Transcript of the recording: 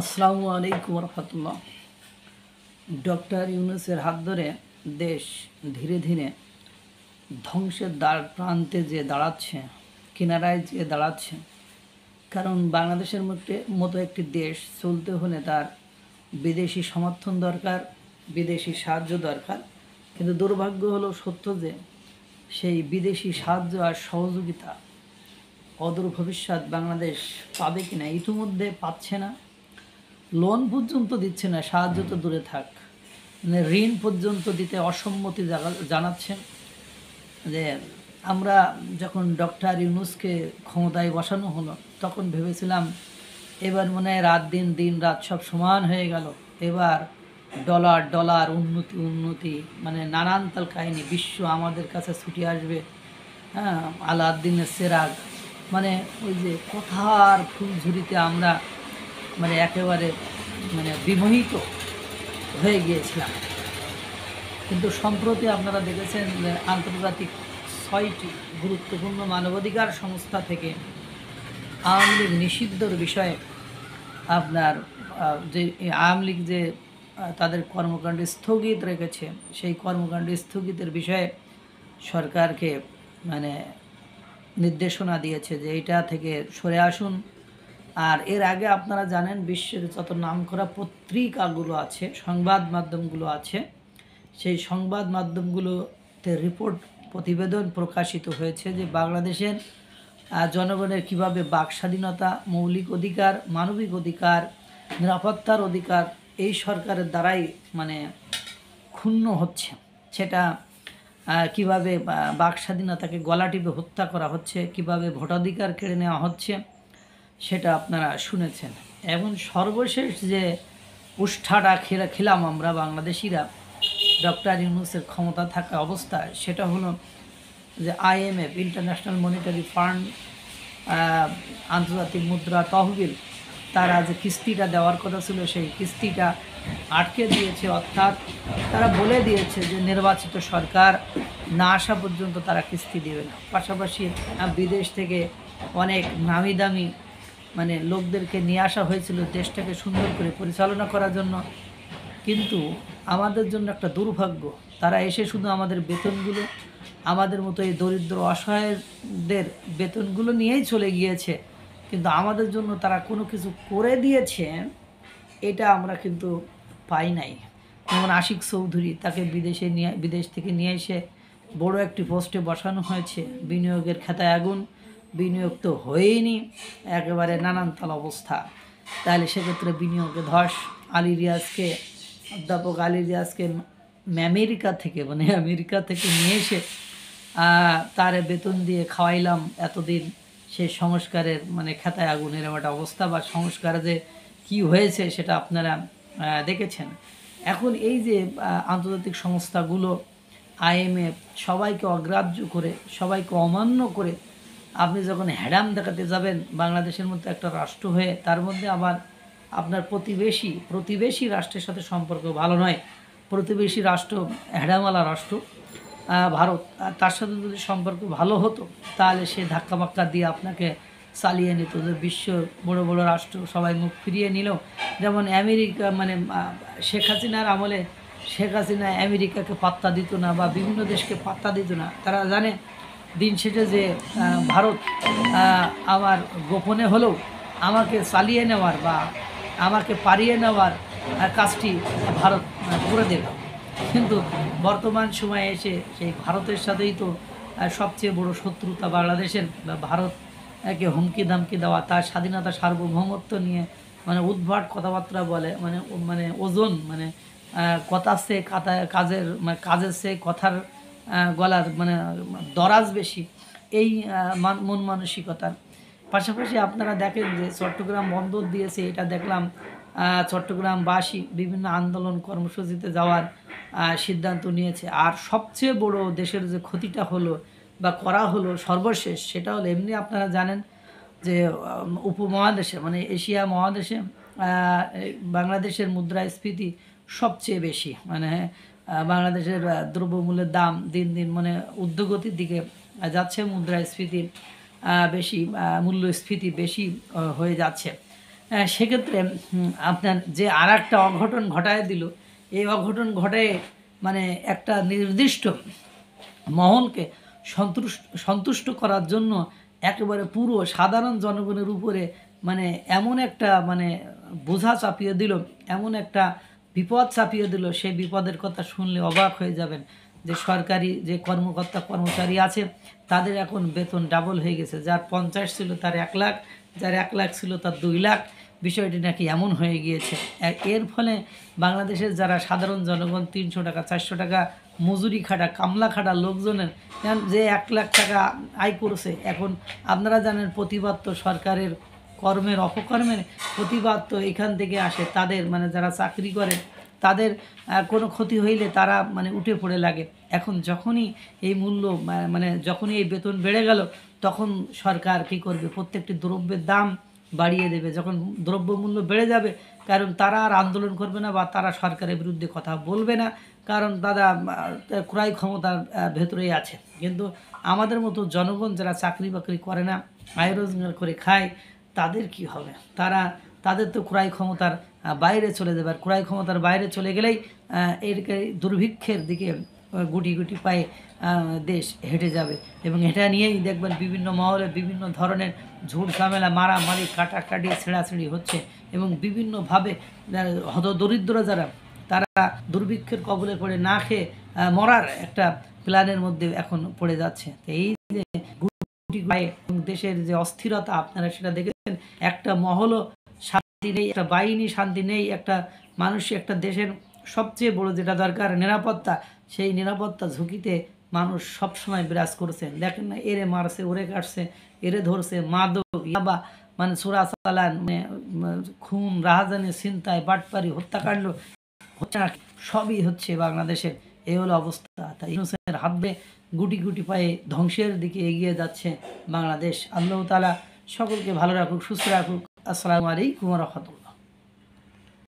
আসসালামু আলাইকুম রহমতুল্লাহ। ডক্টর ইউনূসের হাত ধরে দেশ ধীরে ধীরে ধ্বংসের দ্বার প্রান্তে যে দাঁড়াচ্ছে, কিনারায় যে দাঁড়াচ্ছে। কারণ বাংলাদেশের মতো একটি দেশ চলতে হলে তার বিদেশি সমর্থন দরকার, বিদেশি সাহায্য দরকার। কিন্তু দুর্ভাগ্য হলো সত্য যে সেই বিদেশি সাহায্য আর সহযোগিতা অদূর ভবিষ্যৎ বাংলাদেশ পাবে কিনা, ইতিমধ্যে পাচ্ছে না। লোন পর্যন্ত দিচ্ছে না, সাহায্য তো দূরে থাক, মানে ঋণ পর্যন্ত দিতে অসম্মতি জানাচ্ছেন। যে আমরা যখন ডক্টর ইউনূসকে ক্ষমতায় বসানো হলো তখন ভেবেছিলাম এবার মনে হয় দিন রাত সব সমান হয়ে গেল, এবার ডলার ডলার উন্নতি উন্নতি, মানে নানান তাল কাহিনী, বিশ্ব আমাদের কাছে ছুটে আসবে। হ্যাঁ, আলাউদ্দিনের চেরাগ, মানে ওই যে কথার ফুলঝুরিতে আমরা মানে একেবারে মানে বিমোহিত হয়ে গিয়েছিলাম। কিন্তু সম্প্রতি আপনারা দেখেছেন যে আন্তর্জাতিক 6টি গুরুত্বপূর্ণ মানবাধিকার সংস্থা থেকে আওয়ামী লীগ নিষিদ্ধর বিষয়ে আপনার যে আওয়ামী লীগ যে তাদের কর্মকাণ্ড স্থগিত রেখেছে, সেই কর্মকাণ্ড স্থগিতের বিষয়ে সরকারকে মানে নির্দেশনা দিয়েছে যে এইটা থেকে সরে আসুন। আর এর আগে আপনারা জানেন বিশ্বের যত নামকরা পত্রিকাগুলো আছে, সংবাদ মাধ্যমগুলো আছে, সেই সংবাদ মাধ্যমগুলোতে রিপোর্ট প্রতিবেদন প্রকাশিত হয়েছে যে বাংলাদেশের জনগণের কিভাবে বাক স্বাধীনতা, মৌলিক অধিকার, মানবিক অধিকার, নিরাপত্তার অধিকার এই সরকারের দ্বারাই মানে ক্ষুণ্ণ হচ্ছে। সেটা কিভাবে বাক স্বাধীনতাকে গলা টিপে হত্যা করা হচ্ছে, কিভাবে ভোটাধিকার কেড়ে নেওয়া হচ্ছে, সেটা আপনারা শুনেছেন। এবং সর্বশেষ যে উষ্ঠাটা খেলাম আমরা বাংলাদেশিরা ডক্টর ইউনূসের ক্ষমতা থাকা অবস্থায়, সেটা হলো যে IMF, ইন্টারন্যাশনাল মনিটারি ফান্ড, আন্তর্জাতিক মুদ্রা তহবিল, তারা যে কিস্তিটা দেওয়ার কথা ছিল সেই কিস্তিটা আটকে দিয়েছে। অর্থাৎ তারা বলে দিয়েছে যে নির্বাচিত সরকার না আসা পর্যন্ত তারা কিস্তি দেবে না। পাশাপাশি বিদেশ থেকে অনেক নামি দামি মানে লোকদেরকে নিয়ে আসা হয়েছিল দেশটাকে সুন্দর করে পরিচালনা করার জন্য। কিন্তু আমাদের জন্য একটা দুর্ভাগ্য, তারা এসে শুধু আমাদের বেতনগুলো, আমাদের মতো এই দরিদ্র অসহায়দের বেতনগুলো নিয়েই চলে গিয়েছে। কিন্তু আমাদের জন্য তারা কোনো কিছু করে দিয়েছে এটা আমরা কিন্তু পাই নাই। যেমন আশিক চৌধুরী, তাকে বিদেশ থেকে নিয়ে এসে বড় একটি পোস্টে বসানো হয়েছে, বিনিয়োগের খাতায় আগুন, বিনিয়োগ তো হয়েইনি, একেবারে নানান তাল অবস্থা। তাহলে সেক্ষেত্রে বিনিয়োগে ধস। অধ্যাপক আলী রিয়াজকে আমেরিকা থেকে নিয়ে এসে তার বেতন দিয়ে খাওয়াইলাম এতদিন, সেই সংস্কারের মানে খাতায় আগুনের একটা অবস্থা, বা সংস্কারে যে কী হয়েছে সেটা আপনারা দেখেছেন। এখন এই যে আন্তর্জাতিক সংস্থাগুলো, IMF, সবাইকে অগ্রাহ্য করে, সবাইকে অমান্য করে আপনি যখন হ্যাডাম দেখাতে যাবেন বাংলাদেশের মতো একটা রাষ্ট্র হয়ে, তার মধ্যে আবার আপনার প্রতিবেশী রাষ্ট্রের সাথে সম্পর্ক ভালো নয়, প্রতিবেশী রাষ্ট্র হ্যাডামালা রাষ্ট্র ভারত, তার সাথে যদি সম্পর্ক ভালো হতো তাহলে সে ধাক্কা দিয়ে আপনাকে চালিয়ে নিত। যে বিশ্ব বড় বড় রাষ্ট্র সবাই মুখ ফিরিয়ে নিল। যেমন আমেরিকা, মানে শেখ হাসিনার আমলে শেখ হাসিনা আমেরিকাকে পাত্তা দিত না বা বিভিন্ন দেশকে পাত্তা দিত না। তারা জানে দিন শেষে যে ভারত আমার গোপনে হলেও আমাকে চালিয়ে নেওয়ার বা আমাকে পারিয়ে নেওয়ার কাজটি ভারত করে দেবে। কিন্তু বর্তমান সময়ে এসে সেই ভারতের সাথেই তো সবচেয়ে বড় শত্রুতা বাংলাদেশের। ভারতকে হুমকি ধামকি দেওয়া, তার স্বাধীনতা সার্বভৌমত্ব নিয়ে মানে উদ্ভট কথাবার্তা বলে, মানে ওজন, মানে কথার চেয়ে কাজের চেয়ে কথার গলার মানে দরাজ বেশি, এই মন মানসিকতার। পাশাপাশি আপনারা দেখেন যে চট্টগ্রাম বন্দর দিয়েছে, এটা দেখলাম চট্টগ্রামবাসী বিভিন্ন আন্দোলন কর্মসূচিতে যাওয়ার সিদ্ধান্ত নিয়েছে। আর সবচেয়ে বড় দেশের যে ক্ষতিটা হলো বা করা হলো সর্বশেষ, সেটা হলো এমনি আপনারা জানেন যে উপমহাদেশে মানে এশিয়া মহাদেশে বাংলাদেশের মুদ্রাস্ফীতি সবচেয়ে বেশি। মানে বাংলাদেশের দ্রব্যমূল্যের দাম দিন দিন মানে ঊর্ধ্বগতির দিকে যাচ্ছে, মুদ্রাস্ফীতি বেশি, মূল্যস্ফীতি বেশি হয়ে যাচ্ছে। সেক্ষেত্রে আপনার যে আর একটা অঘটন ঘটায় দিল, এই অঘটন ঘটায় মানে একটা নির্দিষ্ট মহলকে সন্তুষ্ট করার জন্য একেবারে পুরো সাধারণ জনগণের উপরে মানে এমন একটা মানে বোঝা চাপিয়ে দিল, এমন একটা বিপদ চাপিয়ে দিল, সেই বিপদের কথা শুনলে অবাক হয়ে যাবেন যে সরকারি যে কর্মকর্তা কর্মচারী আছে তাদের এখন বেতন ডাবল হয়ে গেছে। যার 50 ছিল তার 1 লাখ, যার 1 লাখ ছিল তার 2 লাখ। বিষয়টি নাকি এমন হয়ে গিয়েছে। এর ফলে বাংলাদেশের যারা সাধারণ জনগণ 300 টাকা 400 টাকা মজুরি খাটা কামলা খাটা লোকজনের যে 1 লাখ টাকা আয় করছে, এখন আপনারা জানেন প্রতিবাদ তো সরকারের কর্মের অপকর্মের প্রতিবাদ তো এখান থেকে আসে। তাদের মানে যারা চাকরি করে তাদের কোনো ক্ষতি হইলে তারা মানে উঠে পড়ে লাগে। এখন যখনই এই মূল্য মানে যখনই এই বেতন বেড়ে গেল, তখন সরকার কী করবে? প্রত্যেকটি দ্রব্যের দাম বাড়িয়ে দেবে। যখন দ্রব্যমূল্য বেড়ে যাবে, কারণ তারা আর আন্দোলন করবে না বা তারা সরকারের বিরুদ্ধে কথা বলবে না, কারণ তারা ক্রয় ক্ষমতার ভেতরেই আছে। কিন্তু আমাদের মতো জনগণ যারা চাকরি বাকরি করে না, আয় রোজগার করে খায়, তাদের কি হবে? তাদের তো ক্রয় ক্ষমতার বাইরে চলে যাবে। আর ক্রয় ক্ষমতার বাইরে চলে গেলেই এর দুর্ভিক্ষের দিকে গুটি গুটি পায়ে দেশ হেঁটে যাবে। এবং এটা নিয়েই দেখবেন বিভিন্ন মহলে বিভিন্ন ধরনের ঝুট ঝামেলা, মারামারি, কাটাকাটি, ছেঁড়াছেঁড়ি হচ্ছে। এবং বিভিন্নভাবে হতদরিদ্র যারা তারা দুর্ভিক্ষের কবলে পড়ে না খেয়ে মরার একটা প্ল্যানের মধ্যে এখন পড়ে যাচ্ছে। এই যে গুটি পায়ে দেশের যে অস্থিরতা আপনারা সেটা দেখেছেন। একটা মহলও শান্তি নেই, একটা বাহিনী শান্তি নেই, একটা মানুষ, একটা দেশের সবচেয়ে বড় যেটা দরকার নিরাপত্তা, সেই নিরাপত্তা ঝুঁকিতে মানুষ সবসময় বিরাজ করছে। দেখেন না, এরে মারছে, ওরে কাটছে, এরে ধরছে, মাদক, ইয়াবা, মানে চোরাচালান, খুন, রাহাজানি, ছিনতাই, বাটপারি, হত্যাকাণ্ড হচ্ছে না, সবই হচ্ছে বাংলাদেশের। এই হলো অবস্থা। তাই ইউনূসের হাত ধরে গুটি গুটি পায়ে ধ্বংসের দিকে এগিয়ে যাচ্ছে বাংলাদেশ। আল্লাহ তাআলা সকলকে ভালো রাখুক, সুস্থ রাখুক। আসসালামু আলাইকুম ওয়া রাহমাতুল্লাহ।